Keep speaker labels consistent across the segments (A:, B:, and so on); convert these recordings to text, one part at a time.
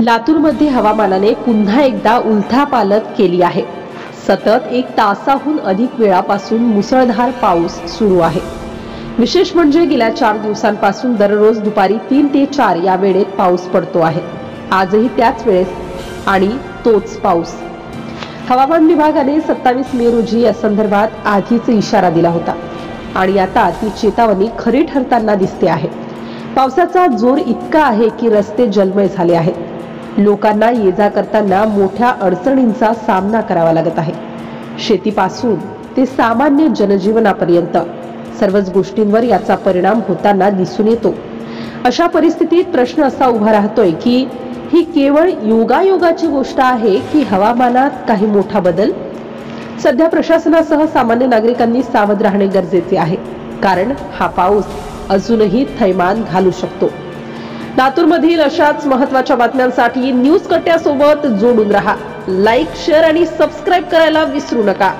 A: लातूरमध्ये हवामानाने पुन्हा एकदा उलथापालथ केली आहे। सतत 1 तासाहून अधिक वेळापासून मुसळधार पाऊस सुरू आहे। विशेष म्हणजे गेल्या 4 दिवसांपासून दररोज दुपारी 3 ते 4 या वेळेत पाऊस पडतो आहे। आजही त्याच वेळेस आणि तोच पाऊस। हवामान विभागाने 27 मे रोजी या संदर्भात आधीच इशारा दिला होता आणि आता ती चेतावणी खरी ठरताना दिसते आहे। पावसाचा जोर इतका आहे की रस्ते जलमय झाले आहेत। लोकांना ये-जा करताना मोठ्या अडचणींचा सामना करावा लागत आहे। शेतीपासून ते सामान्य जनजीवनापर्यंत सर्वच गोष्टींवर याचा परिणाम होताना दिसून येतो। अशा परिस्थितीत प्रश्न असा उभा राहतोय की ही केवळ योगायोगाची गोष्ट आहे की हवामानात काही मोठा बदल? सध्या प्रशासनासह सामान्य नागरिकांनी सावध राहणे गरजेचे आहे, कारण हा पाऊस अजूनही थैमान घालू शकतो। लातूरमधील अशाच महत्त्वाच्या बातम्यांसाठी न्यूज कट्ट्यासोबत जोडून रहा। लाईक, शेअर आणि सबस्क्राइब करायला विसरू नका।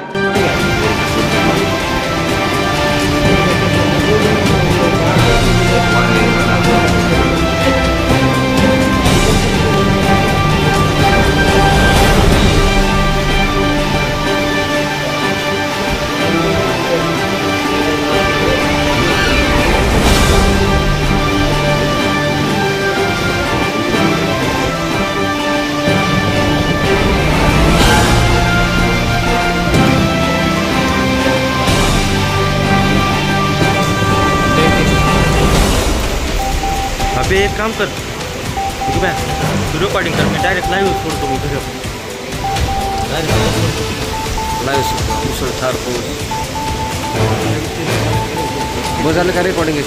B: अबे एक काम कर, वीडियो रिकॉर्डिंग कर, मैं डायरेक्ट लाइव छोड़तो मी घर लाइव मुसळधार पाऊस बस झालं का रिकॉर्डिंग आहे?